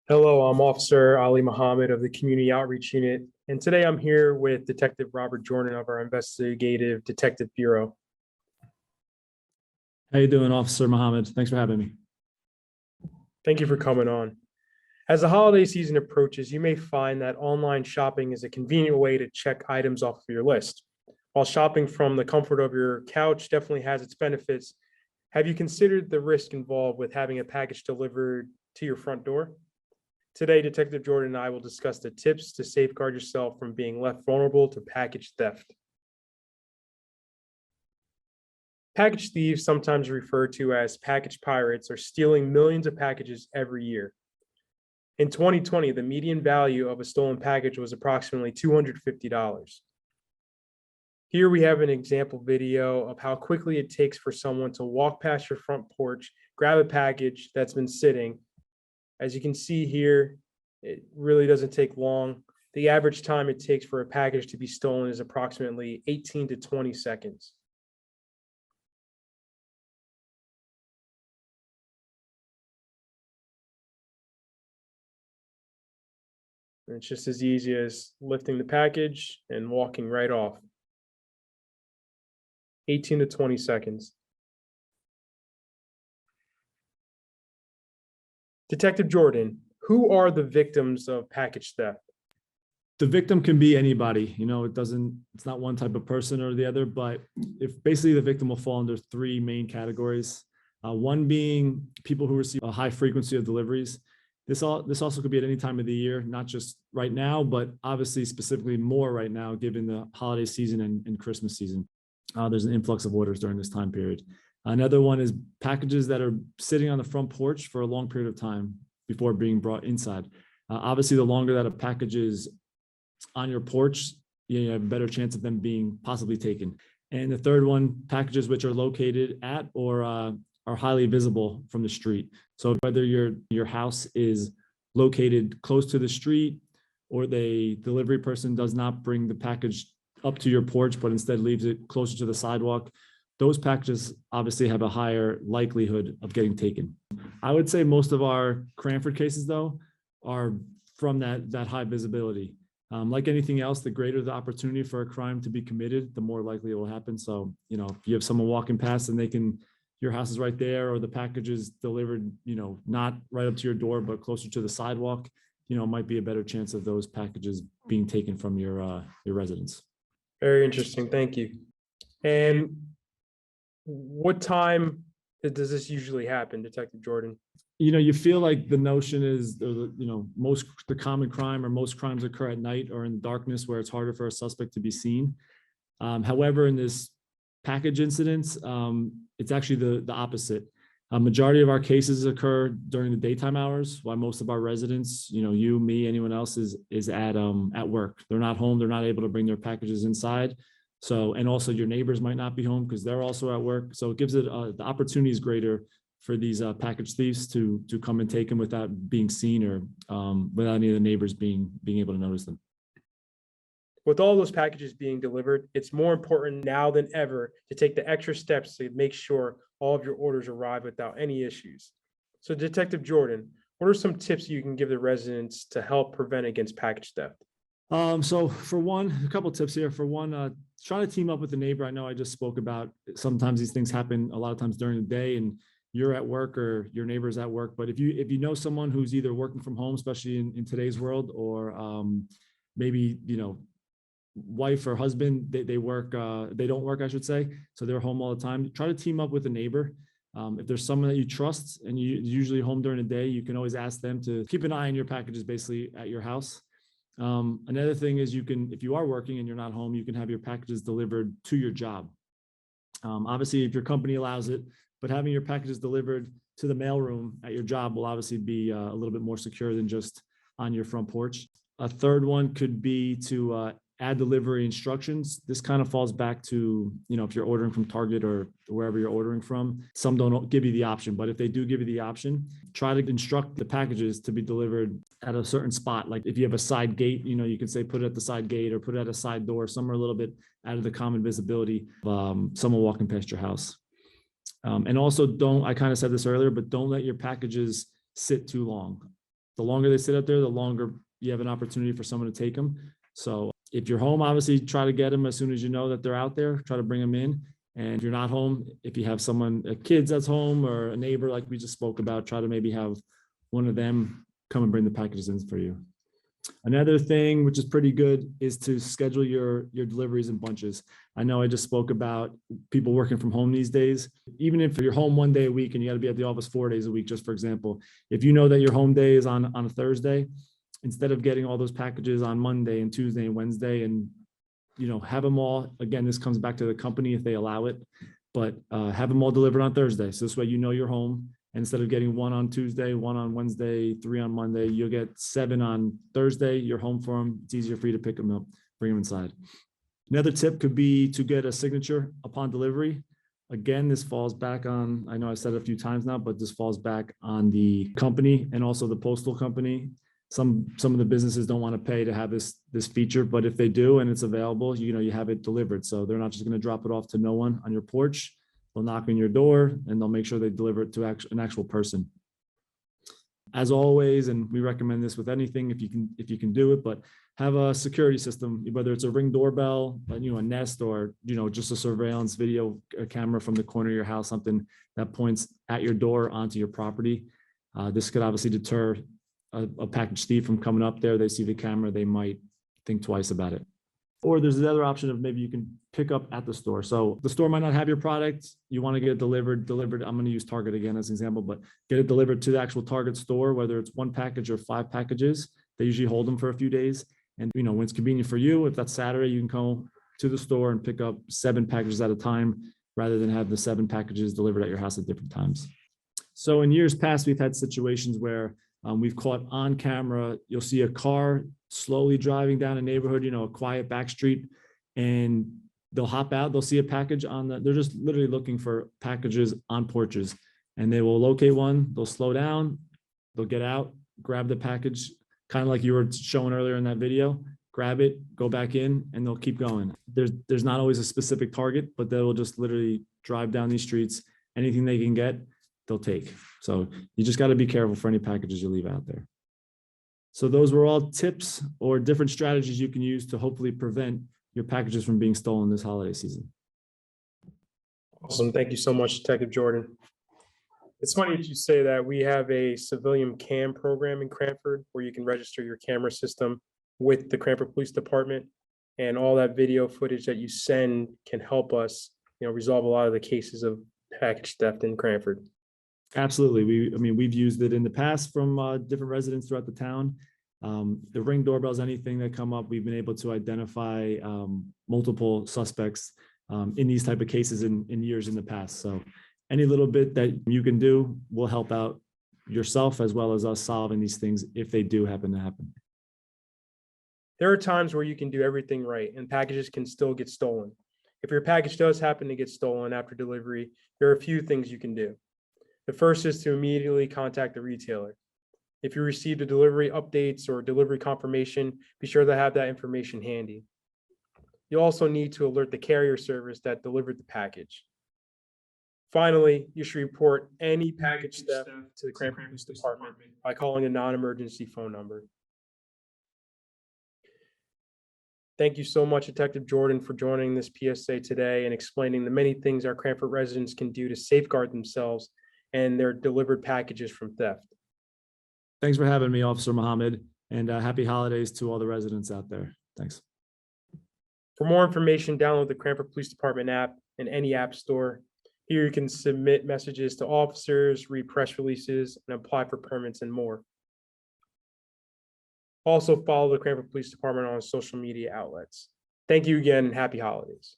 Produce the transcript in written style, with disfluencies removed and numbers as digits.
Hello, I'm Officer Ali Muhammad of the Community Outreach Unit, and today I'm here with Detective Robert Jordan of our Investigative Detective Bureau. How you doing, Officer Mohammed? Thanks for having me. Thank you for coming on. As the holiday season approaches, you may find that online shopping is a convenient way to check items off of your list. While shopping from the comfort of your couch definitely has its benefits, have you considered the risk involved with having a package delivered to your front door? Today, Detective Jordan and I will discuss the tips to safeguard yourself from being left vulnerable to package theft. Package thieves, sometimes referred to as package pirates, are stealing millions of packages every year. In 2020, the median value of a stolen package was approximately $250. Here we have an example video of how quickly it takes for someone to walk past your front porch, grab a package that's been sitting. As you can see here, it really doesn't take long. The average time it takes for a package to be stolen is approximately 18 to 20 seconds. And it's just as easy as lifting the package and walking right off. 18 to 20 seconds. Detective Jordan, who are the victims of package theft? The victim can be anybody, it's not one type of person or the other, but if basically the victim will fall under three main categories. One being people who receive a high frequency of deliveries. This also could be at any time of the year, not just right now, but obviously specifically more right now, given the holiday season and Christmas season. There's an influx of orders during this time period. Another one is packages that are sitting on the front porch for a long period of time before being brought inside. Obviously, the longer that a package is on your porch, you have a better chance of them being possibly taken. And the third one, packages which are located at or are highly visible from the street. So whether your house is located close to the street or the delivery person does not bring the package up to your porch, but instead leaves it closer to the sidewalk, those packages obviously have a higher likelihood of getting taken. I would say most of our Cranford cases, though, are from that high visibility. Like anything else, the greater the opportunity for a crime to be committed, the more likely it will happen. So, if you have someone walking past and your house is right there, or the package is delivered, not right up to your door, but closer to the sidewalk, might be a better chance of those packages being taken from your residence. Very interesting. Thank you. And what time does this usually happen, Detective Jordan? You feel like the notion is, the common crime or most crimes occur at night or in darkness where it's harder for a suspect to be seen. However, in this package incidents, it's actually the opposite. A majority of our cases occur during the daytime hours, while most of our residents, you, me, anyone else is at work. They're not home. They're not able to bring their packages inside. So, and also your neighbors might not be home because they're also at work. So it gives it the opportunity is greater for these package thieves to come and take them without being seen or without any of the neighbors being able to notice them. With all those packages being delivered, it's more important now than ever to take the extra steps to make sure all of your orders arrive without any issues. So, Detective Jordan, what are some tips you can give the residents to help prevent against package theft? So for one, a couple of tips here. For one, try to team up with the neighbor. I know I just spoke about sometimes these things happen a lot of times during the day and you're at work or your neighbor's at work. But if you know someone who's either working from home, especially in today's world, or maybe, wife or husband, they work, they don't work, I should say. So they're home all the time. Try to team up with a neighbor. If there's someone that you trust and you're usually home during the day, you can always ask them to keep an eye on your packages basically at your house. Another thing is if you are working and you're not home, you can have your packages delivered to your job. Obviously, if your company allows it, but having your packages delivered to the mailroom at your job will obviously be a little bit more secure than just on your front porch. A third one could be to add delivery instructions. This kind of falls back to, if you're ordering from Target or wherever you're ordering from, some don't give you the option, but if they do give you the option, try to instruct the packages to be delivered at a certain spot. Like if you have a side gate, you can say put it at the side gate or put it at a side door, somewhere a little bit out of the common visibility of someone walking past your house. And also I kind of said this earlier, but don't let your packages sit too long. the longer they sit out there, the longer you have an opportunity for someone to take them. So if you're home, obviously try to get them as soon as you know that they're out there, try to bring them in. And if you're not home, if you have someone, a kids that's home or a neighbor, like we just spoke about, try to maybe have one of them come and bring the packages in for you. Another thing, which is pretty good, is to schedule your deliveries in bunches. I know I just spoke about people working from home these days. Even if you're home 1 day a week and you got to be at the office 4 days a week, just for example, if you know that your home day is on a Thursday, instead of getting all those packages on Monday and Tuesday and Wednesday, and have them all, again, this comes back to the company if they allow it, but have them all delivered on Thursday. So this way you're home. And instead of getting one on Tuesday, one on Wednesday, 3 on Monday, you'll get 7 on Thursday. You're home for them. It's easier for you to pick them up, bring them inside. Another tip could be to get a signature upon delivery. Again, this falls back on, I know I said it a few times now, but this falls back on the company and also the postal company. Some of the businesses don't want to pay to have this feature, but if they do and it's available, you have it delivered. So they're not just going to drop it off to no one on your porch. They'll knock on your door and they'll make sure they deliver it to an actual person. As always, and we recommend this with anything if you can do it, but have a security system, whether it's a Ring doorbell, a Nest, or just a surveillance video camera from the corner of your house, something that points at your door onto your property. This could obviously deter a package thief from coming up there. They see the camera, they might think twice about it. Or there's the other option of maybe you can pick up at the store. So the store might not have your product. You want to get it delivered. I'm going to use Target again as an example, but get it delivered to the actual Target store, whether it's 1 package or 5 packages. They usually hold them for a few days. And when it's convenient for you, if that's Saturday, you can go to the store and pick up 7 packages at a time rather than have the 7 packages delivered at your house at different times. So in years past, we've had situations where we've caught on camera, you'll see a car slowly driving down a neighborhood, a quiet back street, and they'll hop out, they'll see a package they're just literally looking for packages on porches, and they will locate one, they'll slow down, they'll get out, grab the package, kind of like you were showing earlier in that video, grab it, go back in, and they'll keep going. There's not always a specific target, but they will just literally drive down these streets, anything they can get, they'll take. So you just got to be careful for any packages you leave out there. So those were all tips or different strategies you can use to hopefully prevent your packages from being stolen this holiday season. Awesome. Thank you so much, Detective Jordan. It's funny that you say that. We have a civilian cam program in Cranford where you can register your camera system with the Cranford Police Department, and all that video footage that you send can help us, resolve a lot of the cases of package theft in Cranford. Absolutely. We've used it in the past from different residents throughout the town. The Ring doorbells, anything that come up, we've been able to identify multiple suspects in these type of cases in years in the past. So any little bit that you can do will help out yourself as well as us solving these things if they do happen to happen. There are times where you can do everything right and packages can still get stolen. If your package does happen to get stolen after delivery, there are a few things you can do. The first is to immediately contact the retailer. If you received a delivery updates or delivery confirmation, be sure to have that information handy. You also need to alert the carrier service that delivered the package. Finally, you should report any package theft to the Cranford Police Department by calling a non-emergency phone number. Thank you so much, Detective Jordan, for joining this PSA today and explaining the many things our Cranford residents can do to safeguard themselves and their delivered packages from theft. Thanks for having me, Officer Mohammed, and happy holidays to all the residents out there. Thanks. For more information, download the Cranford Police Department app in any app store. Here you can submit messages to officers, read press releases, and apply for permits and more. Also follow the Cranford Police Department on social media outlets. Thank you again and happy holidays.